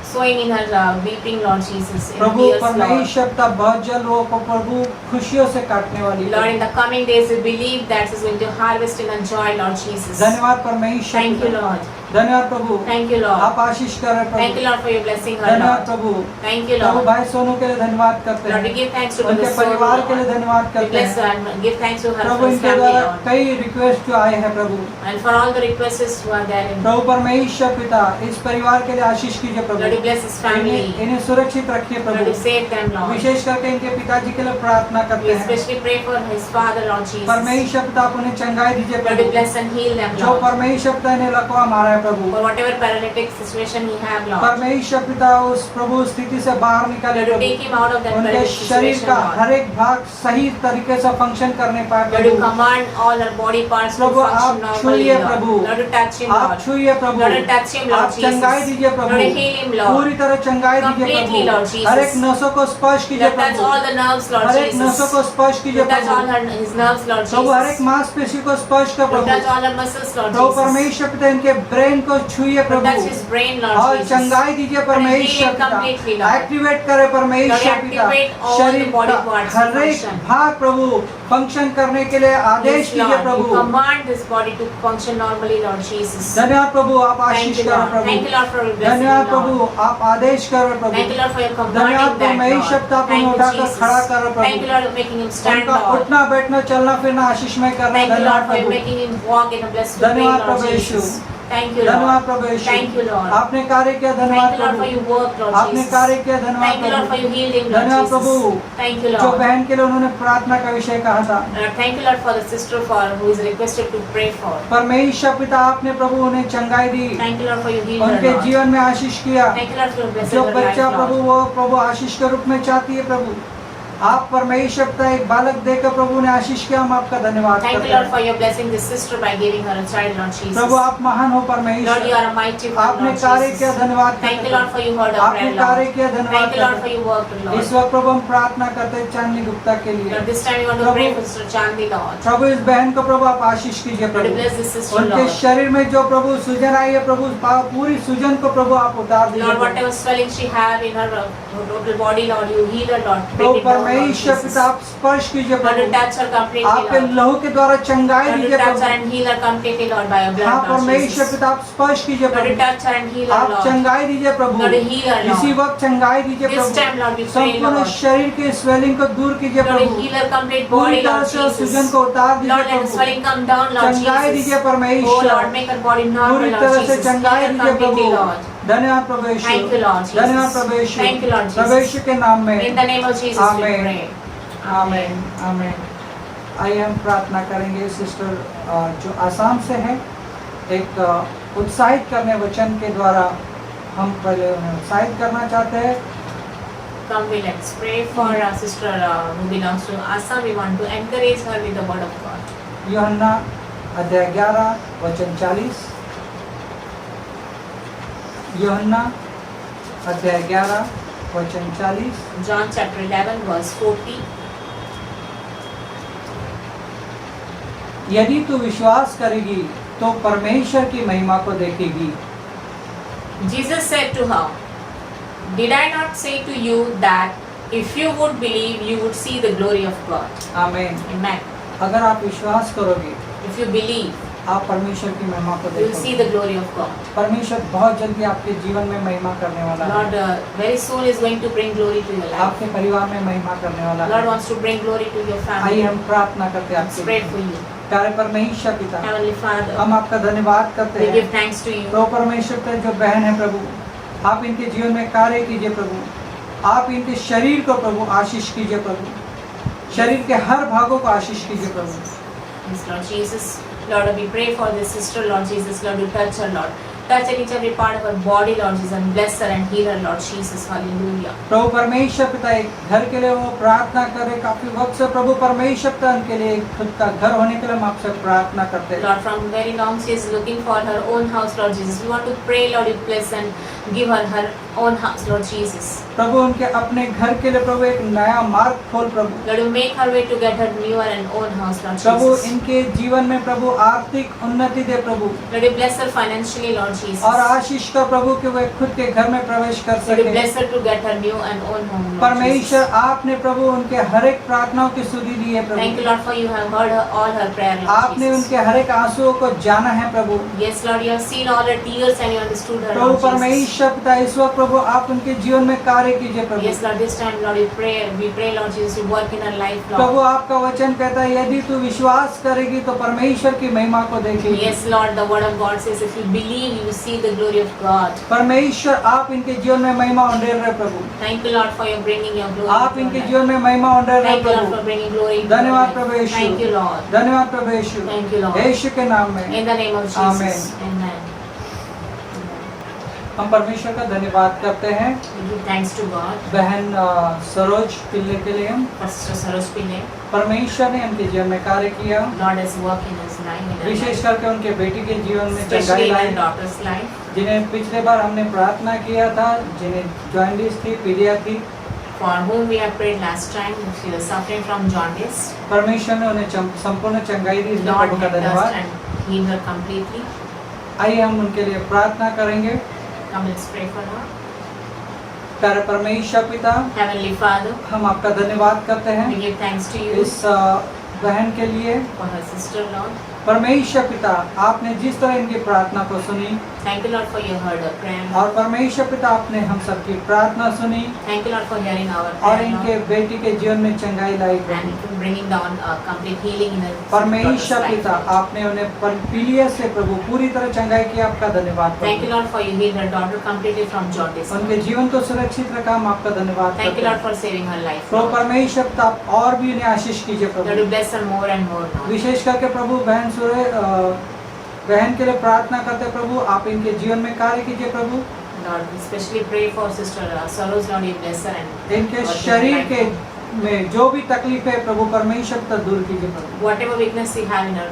sowing in her weeping, Lord Jesus, in
Prabhu
tears, Lord.
परमेश्वर पिता बहुत जल्द वो प्रभु खुशियों से काटने वाली है।
Lord, in the coming days, we believe that she's going to harvest in her joy, Lord Jesus.
धन्यवाद परमेश्वर
Thank you,
पिता।
Lord.
धन्यवाद प्रभु,
Thank you, Lord.
आप आशीष कर रहे
Thank you,
Prabhu.
Lord, for your blessing her,
धन्यवाद
Lord.
Prabhu,
Thank you,
Prabhu
Lord.
भाई सोनू के लिए धन्यवाद करते
Lord, we
हैं,
give thanks to
उनके
the soul,
परिवार के लिए
Lord.
धन्यवाद
We
करते
bless her
हैं
and give thanks to her
Prabhu.
for his
इनके
family,
द्वारा
Lord.
कई रिक्वेस्ट जो आए हैं प्रभु,
And for all the requests who are there in
प्रभु परमेश्वर पिता इस परिवार के लिए आशीष कीजिए
Lord, you
Prabhu.
bless his family.
इन्हें सुरक्षित रखिए
Lord, you
Prabhu.
save them, Lord.
विशेष करके इनके पिताजी के लिए प्रार्थना
We
करते हैं।
especially pray for his father, Lord Jesus.
परमेश्वर पिता आप उन्हें चंगाई दीजिए
Lord, you
Prabhu.
bless and heal them,
जो
Lord.
परमेश्वर पिता इन्हें लकवा मारा है प्रभु,
For whatever paralytic situation he have, Lord.
परमेश्वर पिता उस प्रभु स्थिति से बाहर निकाले
Lord, you
Prabhu.
take him out of that
उनके
paralytic
शरीर
situation,
का
Lord.
हर एक भाग सही तरीके से फंक्शन करने पाए
Lord, you
Prabhu.
command all our body parts to
Prabhu
function
आप
normally,
छूइए
Lord.
Prabhu,
Lord, you touch him,
आप
Lord.
छूइए Prabhu,
Lord, you touch him, Lord
आप चंगाई
Jesus.
दीजिए प्रभु,
Lord, you heal him, Lord.
पूरी तरह चंगाई दीजिए
Completely,
प्रभु।
Lord Jesus.
हर एक नसों को स्पर्श कीजिए
Lord, touch
Prabhu,
all the nerves, Lord
हर एक
Jesus.
नसों को स्पर्श कीजिए
Lord, touch all
प्रभु।
his nerves, Lord
प्रभु हर एक
Jesus.
मांसपेशी को स्पर्श कर
Lord,
Prabhu.
touch all the muscles, Lord
Prabhu
Jesus.
परमेश्वर पिता इनके ब्रेन को छूइए
Lord,
प्रभु
touch his brain, Lord
और
Jesus.
चंगाई दीजिए
Lord, heal
परमेश्वर
him
पिता।
completely, Lord.
एक्टिवेट करे परमेश्वर
Lord,
पिता।
activate all
शरीर
the body
का
parts
हर
to
एक
function.
भाग प्रभु फंक्शन करने के लिए आदेश
Yes,
कीजिए
Lord, you
Prabhu.
command this body to function normally, Lord Jesus.
धन्यवाद प्रभु आप
Thank
आशीष
you,
करो
Lord.
Prabhu.
Thank you, Lord, for your blessing,
धन्यवाद प्रभु
Lord.
आप आदेश करो प्रभु।
Thank you, Lord, for your
धन्यवाद
commanding that,
परमेश्वर
Lord.
पिता को
Thank you,
उठाकर
Jesus.
खड़ा करो
Thank you,
Prabhu.
Lord, for making him stand,
उनका
Lord.
उठना बैठना चलना फिरना आशीष में कर रहे
Thank you,
धन्यवाद
Lord, for
Prabhu.
making him walk in a blessed way,
धन्यवाद
Lord
Prabhu Yeshu.
Jesus. Thank you,
धन्यवाद
Lord.
Prabhu Yeshu.
Thank you, Lord.
आपने कार्य किया धन्यवाद
Thank you, Lord, for
Prabhu.
your work, Lord
आपने
Jesus.
कार्य किया धन्यवाद
Thank you, Lord, for
Prabhu.
you healed him, Lord
धन्यवाद प्रभु।
Jesus. Thank you,
जो
Lord.
बहन के लिए उन्होंने प्रार्थना का विषय कहा था,
Thank you, Lord, for the sister for who is requested to pray for.
परमेश्वर पिता आपने प्रभु उन्हें चंगाई दी,
Thank you, Lord, for you healed her,
उनके
Lord.
जीवन में आशीष किया।
Thank you, Lord, for your blessed
जो
her life,
बच्चा प्रभु
Lord.
वो प्रभु आशीष के रूप में चाहती है प्रभु, आप परमेश्वर पिता एक बालक देकर प्रभु ने आशीष किया, हम आपका धन्यवाद
Thank you,
करते
Lord,
हैं।
for your blessing this sister by giving her a child, Lord Jesus.
प्रभु आप महान हो
Lord, you
परमेश्वर,
are a mighty one,
आपने
Lord
कार्य किया
Jesus.
धन्यवाद
Thank
करते
you, Lord, for you heard
हैं।
our
आपने
prayer,
कार्य
Lord.
किया धन्यवाद
Thank you, Lord, for
करते
your work,
हैं।
Lord.
इस वक्त प्रभु हम प्रार्थना करते हैं चांदनी गुप्ता के लिए।
Lord, this time we want to
Prabhu-
pray for Sister Chandni, Lord.
प्रभु इस बहन को प्रभु आप आशीष कीजिए
Lord,
Prabhu.
bless this sister,
उनके
Lord.
शरीर में जो प्रभु सूजन आई है प्रभु पूरी सूजन को प्रभु आप उतार दीजिए
Lord,
Prabhu.
whatever swelling she have in her total body, Lord, you heal her, Lord.
Prabhu
Bring it down, Lord
परमेश्वर
Jesus.
पिता आप स्पर्श कीजिए
Lord, you
Prabhu,
touch her completely,
आपके
Lord.
लहू के द्वारा चंगाई
Lord, you
दीजिए
touch her
Prabhu.
and heal her completely, Lord, by your blood,
हाँ
Lord
परमेश्वर
Jesus.
पिता आप स्पर्श कीजिए
Lord, you
Prabhu,
touch her and heal her,
आप
Lord.
चंगाई दीजिए प्रभु।
Lord, you heal her, Lord.
इसी वक्त चंगाई दीजिए
This time,
Prabhu,
Lord, we pray,
संपूर्ण
Lord.
शरीर के स्वेलिंग को दूर कीजिए
Lord, you
Prabhu,
heal her complete
पूरी
body,
तरह
Lord
से उस सूजन
Jesus.
को उतार
Lord,
दीजिए
let the
Prabhu.
swelling come down, Lord
चंगाई
Jesus.
दीजिए
Oh,
परमेश्वर,
Lord, make her body normal,
पूरी
Lord
तरह से
Jesus. Heal
चंगाई
her
दीजिए प्रभु।
completely, Lord.
धन्यवाद प्रभु यीशु,
Thank you, Lord Jesus.
धन्यवाद प्रभु यीशु,
Thank you, Lord Jesus.
प्रभु यीशु के नाम में
In the name of Jesus, we
amen.
pray.
आमेन आमेन। आइए हम प्रार्थना करेंगे। सिस्टर जो आसाम से है, एक उत्साहित करने वचन के द्वारा हम पहले उन्हें उत्साहित करना चाहते हैं।
Come, we let's pray for our sister who belongs to Assam. We want to encourage her with the word of God.
यूहन्ना अध्याय 11 वचन 40। यूहन्ना अध्याय 11 वचन 40।
John chapter 11 verse 40.
यदि तू विश्वास करेगी तो परमेश्वर की महिमा को देखेगी।
Jesus said to her, "Did I not say to you that if you would believe, you would see the glory of God?"
आमीन।
Amen.
अगर आप विश्वास करोगे
If you believe,
आप परमेश्वर की महिमा को
you will see
देखोगे।
the glory of God.
परमेश्वर बहुत जल्दी आपके जीवन में महिमा करने वाला है।
Lord very soon is going to bring glory to your life.
आपके परिवार में महिमा करने वाला
Lord
है।
wants to bring glory to your
आइए
family.
हम प्रार्थना करते हैं
Let's
आपके
pray
लिए।
for you.
प्यारे परमेश्वर पिता,
Heavenly Father,
हम आपका धन्यवाद करते
we
हैं।
give thanks to you.
तो परमेश्वर पे जो बहन है प्रभु, आप इनके जीवन में कार्य कीजिए प्रभु। आप इनके शरीर को प्रभु आशीष कीजिए प्रभु। शरीर के हर भागों को आशीष कीजिए प्रभु।
Yes, Lord Jesus. Lord, we pray for this sister, Lord Jesus. Lord, you touch her, Lord. Touch each every part of her body, Lord Jesus, and bless her and heal her, Lord Jesus. Hallelujah.
प्रभु परमेश्वर पिता एक घर के लिए वो प्रार्थना करे काफी वक्त से। प्रभु परमेश्वर पिता उनके लिए एक खुद का घर होने के लिए हम आपसे प्रार्थना करते हैं।
Lord, from very long she is looking for her own house, Lord Jesus. We want to pray, Lord, you bless and give her her own house, Lord Jesus.
प्रभु उनके अपने घर के लिए प्रभु एक नया मार्ग खोल प्रभु।
Lord, you make her way to get her newer and own house, Lord
Prabhu
Jesus.
इनके जीवन में प्रभु आर्थिक उन्नति दे प्रभु,
Lord, you bless her financially, Lord Jesus.
और आशीष का प्रभु कि वे खुद के घर में प्रवेश कर
Lord, you
सके।
bless her to get her new and own home, Lord
परमेश्वर
Jesus.
आपने प्रभु उनके हर एक प्रार्थनाओं की सुधि दी है
Thank you,
Prabhu.
Lord, for you have heard her, all her prayer, Lord
आपने
Jesus.
उनके हर एक आंसुओं को जाना है प्रभु।
Yes, Lord, you have seen all her tears and you understood her,
Prabhu
Lord Jesus.
परमेश्वर पिता इस वक्त प्रभु आप उनके जीवन में कार्य कीजिए प्रभु।
Yes, Lord, this time, Lord, we pray, Lord Jesus, you work in her life,
Prabhu
Lord.
आपका वचन कहता है यदि तू विश्वास करेगी तो परमेश्वर की महिमा को देखेगी।
Yes, Lord, the word of God says, if you believe, you will see the glory of God.
परमेश्वर आप इनके जीवन में महिमा उंडेल रहे प्रभु।
Thank you, Lord, for your bringing your glory.
आप
to
इनके
her life.
जीवन में महिमा उंडेल रहे
Thank you, Lord, for
Prabhu.
bringing glory. to
धन्यवाद
her
Prabhu
life.
Yeshu.
Thank you, Lord.
धन्यवाद प्रभु यीशु।
Thank you, Lord.
यीशु के नाम में
In the name of Jesus.
आमीन।
Amen.
हम परमेश्वर का धन्यवाद करते हैं
We give thanks to God.
बहन सरोज पिल्ले के लिए।
Pastor Saroj Pillai,
परमेश्वर ने उनके जीवन में कार्य किया,
Lord has worked in his life, in her
wishes
life,
करके उनके बेटी के जीवन में
especially
चंगाई
in
lie,
her daughter's life.
जिन्हें पिछले बार हमने प्रार्थना किया था, जिन्हें जॉइंटिस थी, पीलिया थी।
For whom we have prayed last time, she was suffering from jaundice.
परमेश्वर ने उन्हें संपूर्ण चंगाई दी, इसलिए
Lord
प्रभु का
helped us
धन्यवाद।
and healed her completely.
आइए हम उनके लिए प्रार्थना करेंगे।
Come, let's pray for her.
प्यारे परमेश्वर पिता,
Heavenly Father,
हम आपका धन्यवाद करते
we
हैं
give thanks to you
इस बहन के लिए।
for her sister, Lord.
परमेश्वर पिता, आपने जिस तरह इनकी प्रार्थना को सुनी,
Thank you, Lord, for you heard our prayer.
और परमेश्वर पिता आपने हम सबकी प्रार्थना सुनी
Thank you, Lord, for hearing our
और
prayer,
इनके
Lord,
बेटी के जीवन में चंगाई लाई प्रभु।
and for bringing down complete healing in her daughter's
परमेश्वर
life.
पिता, आपने उन्हें पीलिया से प्रभु पूरी तरह चंगाई किया, आपका धन्यवाद
Thank you,
Prabhu.
Lord, for you healed her daughter completely from jaundice.
उनके जीवन को सुरक्षित रखा, हम आपका धन्यवाद
Thank
करते
you, Lord,
हैं।
for saving her life.
Prabhu
Lord.
परमेश्वर पिता, आप और भी उन्हें आशीष कीजिए
Lord,
Prabhu.
you bless her more and more, Lord.
विशेष करके प्रभु बहन के लिए प्रार्थना करते हैं प्रभु, आप इनके जीवन में कार्य कीजिए प्रभु।
Lord, we especially pray for Sister Saroj, Lord, you bless her and
इनके
work in her
शरीर
life,
के
Lord.
में जो भी तकलीफ है प्रभु परमेश्वर तक दूर कीजिए प्रभु।
Whatever weakness she have in her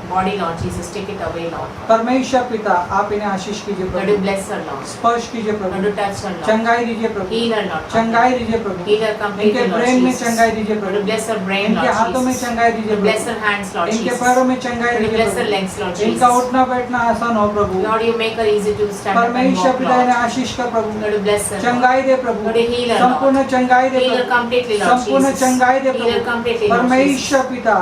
body, Lord Jesus, take it away, Lord.
परमेश्वर पिता, आप इन्हें आशीष कीजिए
Lord, you
Prabhu,
bless her, Lord.
स्पर्श कीजिए
Lord,
Prabhu,
you touch her, Lord.
चंगाई दीजिए प्रभु,
Heal her, Lord.
चंगाई दीजिए प्रभु,
Heal her completely,
इनके
Lord
ब्रेन में
Jesus.
चंगाई दीजिए
Lord, you
Prabhu,
bless her brain,
इनके
Lord
हाथों में
Jesus.
चंगाई दीजिए
Lord, bless
प्रभु,
her hands, Lord
इनके
Jesus.
पैरों में चंगाई
Lord, you
दीजिए
bless her
प्रभु,
legs, Lord
इनका
Jesus.
उठना बैठना आसान हो प्रभु।
Lord, you make her easy to stand up and
परमेश्वर
walk,
पिता, इन्हें
Lord.
आशीष कर प्रभु,
Lord, you bless her, Lord.
चंगाई दे प्रभु,
Lord, you heal her,
संपूर्ण
Lord.
चंगाई दे
Heal her
प्रभु,
completely, Lord
संपूर्ण
Jesus.
चंगाई दे
Heal her
प्रभु।
completely, Lord Jesus.
परमेश्वर पिता,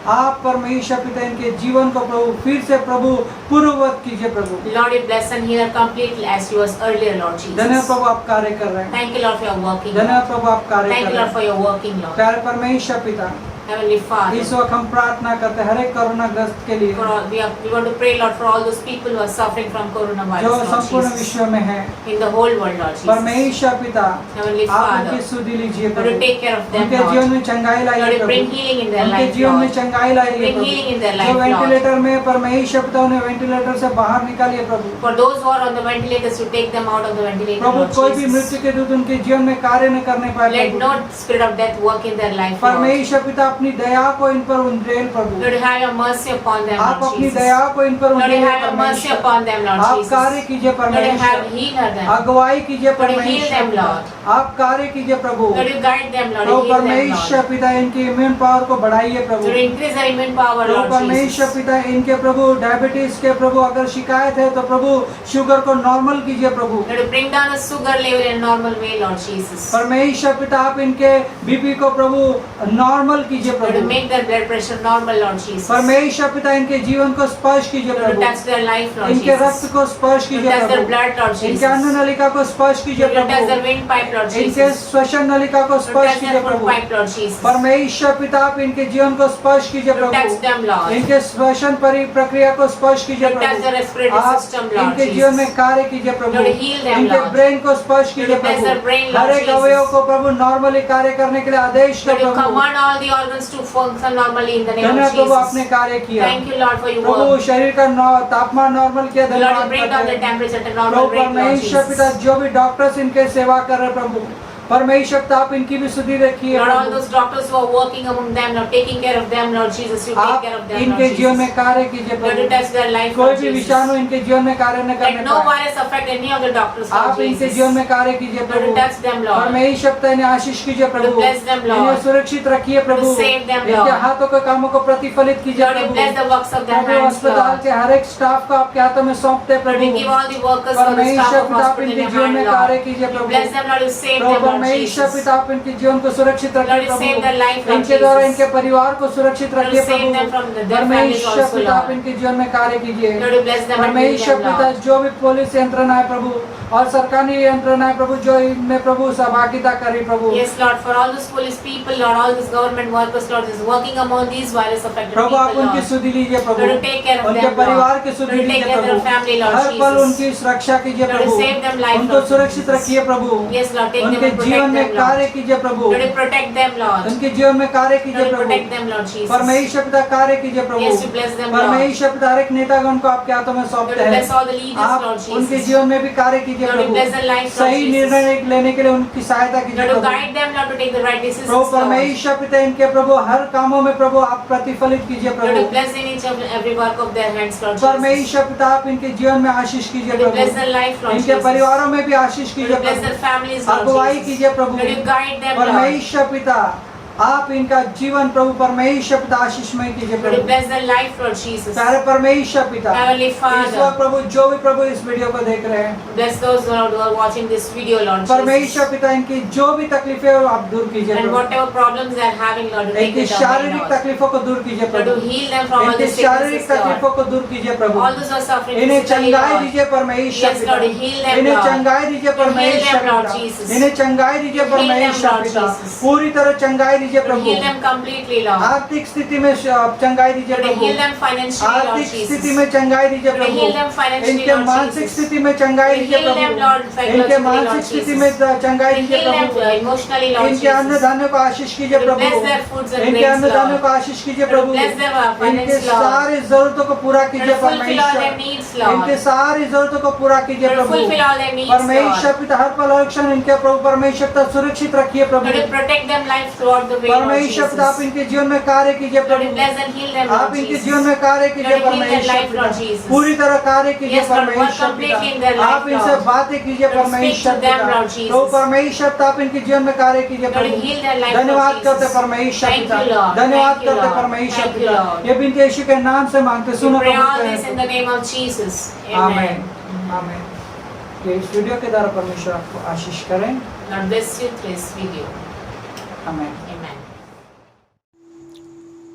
आप परमेश्वर पिता इनके जीवन को प्रभु फिर से प्रभु पूर्ववत कीजिए प्रभु।
Lord, you bless and heal her completely as she was earlier, Lord
धन्यवाद
Jesus.
प्रभु, आप कार्य कर रहे हैं।
Thank you, Lord, for your working,
धन्यवाद
Lord.
प्रभु, आप कार्य
Thank
कर
you,
रहे
Lord, for
हैं।
your working, Lord.
प्यारे परमेश्वर पिता,
Heavenly Father,
इस वक्त हम प्रार्थना करते हैं हर एक कोरोनाग्रस्त के लिए
for all, we want to pray, Lord, for all those people who are suffering from coronavirus,
जो
Lord
संपूर्ण
Jesus.
विश्व में है।
In the whole world, Lord Jesus.
परमेश्वर पिता,
Heavenly
आप
Father,
उनकी सुधि लीजिए
Lord, you
Prabhu,
take care of them,
उनके जीवन
Lord.
में चंगाई
Lord,
लाइए
you bring
Prabhu,
healing in their
उनके
life,
जीवन में
Lord.
चंगाई लाइए
Bring healing in their
प्रभु, जो
life, Lord.
वेंटिलेटर में परमेश्वर पिता उन्हें वेंटिलेटर से बाहर निकालिए प्रभु।
For those who are on the ventilators, to take them out of the ventilator,
Prabhu,
Lord
कोई भी
Jesus.
मृत्यु के दूत उनके जीवन में कार्य न करने पाए
Let
Prabhu.
no spirit of death work in their life, Lord.
परमेश्वर पिता, अपनी दया को इन पर उंडेल प्रभु,
Lord, have your mercy upon them,
आप
Lord
अपनी
Jesus.
दया को इन पर
Lord,
उंडेल
have your mercy
परमेश्वर,
upon them, Lord
आप
Jesus.
कार्य कीजिए
Lord, have
परमेश्वर,
healed them.
अगुवाई कीजिए
Lord, heal them,
परमेश्वर,
Lord.
आप कार्य कीजिए प्रभु,
Lord, you guide them, Lord,
Prabhu
heal them,
परमेश्वर
Lord.
पिता इनकी इम्यून पावर को बढ़ाइए प्रभु,
Lord, increase their immune power,
Prabhu
Lord
परमेश्वर
Jesus.
पिता इनके प्रभु डायबिटीज के प्रभु अगर शिकायत है तो प्रभु शुगर को नॉर्मल कीजिए प्रभु,
Lord, bring down the sugar level in a normal way, Lord Jesus.
परमेश्वर पिता आप इनके बीपी को प्रभु नॉर्मल कीजिए
Lord,
Prabhu,
make their blood pressure normal, Lord Jesus.
परमेश्वर पिता इनके जीवन को स्पर्श कीजिए
Lord,
Prabhu,
touch their life, Lord
इनके रक्त
Jesus.
को स्पर्श
Lord,
कीजिए
touch their
Prabhu,
blood, Lord
इनके अन्न
Jesus.
नलिका को स्पर्श कीजिए
Lord, touch
Prabhu,
their windpipe, Lord
इनके
Jesus.
श्वसन नलिका को
Lord,
स्पर्श
touch
कीजिए
their
Prabhu,
footpipe, Lord Jesus.
परमेश्वर पिता आप इनके जीवन को स्पर्श कीजिए
Lord, touch
प्रभु,
them, Lord.
इनके श्वसन प्रक्रिया को स्पर्श कीजिए
Lord, touch
Prabhu,
their respiratory
आप
system, Lord
इनके
Jesus.
जीवन में कार्य कीजिए प्रभु,
Lord, heal them,
इनके
Lord.
ब्रेन को स्पर्श कीजिए
Lord, bless their brain,
Prabhu,
Lord
हर एक
Jesus.
अवयव को प्रभु नॉर्मली कार्य करने के लिए आदेश दो
Lord, you
Prabhu,
command all the organs to function normally in the name
धन्यवाद
of
प्रभु आपने
Jesus.
कार्य किया
Thank you, Lord, for your
Prabhu,
work.
शरीर का तापमान नॉर्मल किया,
Lord, you
धन्यवाद
bring
करते
down the
हैं
temperature to
Prabhu,
normal rate, Lord
परमेश्वर पिता
Jesus.
जो भी डॉक्टर्स इनके सेवा कर रहे प्रभु, परमेश्वर पिता आप इनकी भी सुधि रखिए
Lord, all
Prabhu,
those doctors who are working among them, Lord, taking care of them, Lord Jesus, you take
आप
care of them, Lord
इनके जीवन
Jesus.
में कार्य कीजिए
Lord, you
Prabhu,
touch their life,
कोई
Lord
भी
Jesus.
विषाणु इनके जीवन में कार्य न
Let
करने
no
पाए,
virus affect any of the doctors, Lord
आप इनके
Jesus.
जीवन में कार्य कीजिए
Lord,
Prabhu,
you touch them, Lord.
परमेश्वर पिता इन्हें आशीष कीजिए
Lord,
प्रभु,
bless them, Lord.
इन्हें सुरक्षित रखिए प्रभु,
Lord, save them,
इनके
Lord.
हाथों के कामों को प्रतिफलित कीजिए
Lord, you bless
Prabhu,
the works of their
Prabhu
hands,
अस्पताल
Lord.
के हर एक स्टाफ को आपके हाथों में सौंपते
Lord,
Prabhu,
we give all the workers for the staff
परमेश्वर
of
पिता आप
hospital in
इनके
your
जीवन
hand,
में
Lord.
कार्य कीजिए
You
Prabhu,
bless them, Lord, you save
Prabhu
them, Lord
परमेश्वर
Jesus.
पिता आप इनके जीवन को सुरक्षित
Lord,
रखिए
you save their life,
Prabhu,
Lord
इनके द्वारा
Jesus.
इनके परिवार को सुरक्षित
Lord,
रखिए
save them
Prabhu,
from their families
परमेश्वर
also,
पिता आप
Lord.
इनके जीवन में कार्य कीजिए,
Lord, you bless them and heal
परमेश्वर
them,
पिता
Lord.
जो भी पुलिस यंत्रणा है प्रभु और सरकारी यंत्रणा है प्रभु जो इनमें प्रभु सहभागिता करी प्रभु,
Yes, Lord, for all those police people, Lord, all these government workers, Lord, is working among these virus affected
प्रभु आप
people,
उनकी
Lord.
सुधि लीजिए प्रभु,
Lord, you take care of
उनके
them,
परिवार
Lord.
की
Lord,
सुधि
you take
लीजिए
care of their
Prabhu,
family, Lord
हर पल
Jesus.
उनकी सुरक्षा कीजिए
Lord, you
Prabhu,
save them life,
उनको
Lord
सुरक्षित
Jesus.
रखिए प्रभु,
Yes, Lord, take them
उनके
and
जीवन
protect
में
them,
कार्य
Lord.
कीजिए प्रभु,
Lord, you protect them, Lord.
उनके जीवन में कार्य
Lord,
कीजिए
you
Prabhu,
protect them, Lord Jesus.
परमेश्वर पिता कार्य कीजिए प्रभु,
Yes, you bless them, Lord.
परमेश्वर पिता हर एक नेतागण को आपके हाथों में
Lord,
सौंपते
you
हैं,
bless all the leaders,
आप
Lord
उनके
Jesus.
जीवन में भी कार्य कीजिए
Lord, you
Prabhu,
bless their life, Lord
सही
Jesus.
निर्णय लेने के लिए उनकी सहायता कीजिए
Lord, you
Prabhu,
guide them, Lord, to take the right decisions,
Prabhu
Lord.
परमेश्वर पिता इनके प्रभु हर कामों में प्रभु आप प्रतिफलित कीजिए
Lord,
Prabhu,
you bless in each and every work of their hands, Lord Jesus.
परमेश्वर पिता आप इनके जीवन में आशीष कीजिए
Lord, you bless
Prabhu,
their life, Lord
इनके
Jesus.
परिवारों में भी आशीष
Lord,
कीजिए
you bless their
Prabhu,
families, Lord
अगुवाई
Jesus.
कीजिए प्रभु,
Lord, you guide them, Lord.
परमेश्वर पिता आप इनका जीवन प्रभु परमेश्वर पिता आशीषमय कीजिए
Lord, you
Prabhu,
bless their life, Lord Jesus.
प्यारे परमेश्वर पिता
Heavenly
इस वक्त
Father,
प्रभु जो भी प्रभु इस वीडियो को देख रहे हैं,
bless those Lord, who are watching this video, Lord
परमेश्वर
Jesus.
पिता इनकी जो भी तकलीफें हैं, आप दूर कीजिए
And
Prabhu,
whatever problems they are having, Lord, you take
इनकी
it away,
शारीरिक
Lord.
तकलीफों को दूर कीजिए
Lord,
Prabhu,
you heal them from all
इनकी
the
शारीरिक
sicknesses,
तकलीफों
Lord.
को दूर कीजिए प्रभु,
All those who are suffering
इन्हें
physically,
चंगाई
Lord.
दीजिए परमेश्वर
Yes,
पिता,
Lord, heal them,
इन्हें
Lord.
चंगाई दीजिए
Heal them,
परमेश्वर
Lord
पिता,
Jesus.
इन्हें चंगाई दीजिए
Heal them,
परमेश्वर
Lord
पिता,
Jesus.
पूरी तरह चंगाई दीजिए
Lord,
प्रभु,
heal them completely, Lord.
आर्थिक स्थिति में चंगाई दीजिए
Lord,
प्रभु,
heal them financially, Lord
आर्थिक
Jesus.
स्थिति में चंगाई दीजिए
Lord,
प्रभु,
heal them financially,
इनके
Lord
मानसिक
Jesus.
स्थिति में चंगाई
Lord,
दीजिए
heal them,
प्रभु,
Lord,
इनके
psychologically,
मानसिक
Lord
स्थिति
Jesus.
में चंगाई
Lord,
दीजिए
heal them
प्रभु,
emotionally, Lord
इनके अन्न
Jesus.
धान्यों को आशीष कीजिए
Lord,
Prabhu,
bless their foods and
इनके
drinks,
अन्न धान्यों
Lord.
को आशीष कीजिए
Lord,
प्रभु,
bless their
इनके
finance, Lord.
सारी जरूरतों को पूरा कीजिए
Lord, fulfill all their
परमेश्वर,
needs, Lord.
इनके सारी जरूरतों को पूरा कीजिए
Lord,
Prabhu,
fulfill all their needs,
परमेश्वर
Lord.
पिता हर पल हर क्षण इनके प्रभु परमेश्वर पिता सुरक्षित रखिए प्रभु,
Lord, you protect them life throughout the way, Lord
परमेश्वर पिता आप
Jesus.
इनके जीवन में कार्य कीजिए
Lord, you
Prabhu,
bless and heal them,
आप
Lord
इनके
Jesus.
जीवन में कार्य कीजिए
Lord, heal their
परमेश्वर
life,
पिता,
Lord Jesus.
पूरी तरह कार्य कीजिए
Yes, Lord, work
परमेश्वर
completely in
पिता,
their life,
आप इनसे
Lord.
बातें कीजिए
Lord, speak
परमेश्वर
to them,
पिता,
Lord Jesus.
तो परमेश्वर पिता आप इनके जीवन में कार्य कीजिए
Lord,
Prabhu,
heal their life,
धन्यवाद
Lord
करते
Jesus.
परमेश्वर
Thank
पिता,
you, Lord.
धन्यवाद
Thank you,
करते
Lord.
परमेश्वर
Thank you,
पिता,
Lord.
ये बिनती यीशु के नाम से मांगते
We
सुनो
pray
प्रभु
all
के
this in the name of Jesus.
आमीन
Amen.
आमीन। कि इस वीडियो के द्वारा परमेश्वर आपको आशीष करें,
Lord bless you through this video.
आमीन।
Amen.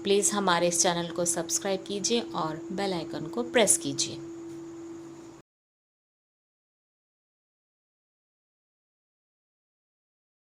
प्लीज़ हमारे इस चैनल को सब्सक्राइब कीजिए और बेल आइकन को प्रेस कीजिए।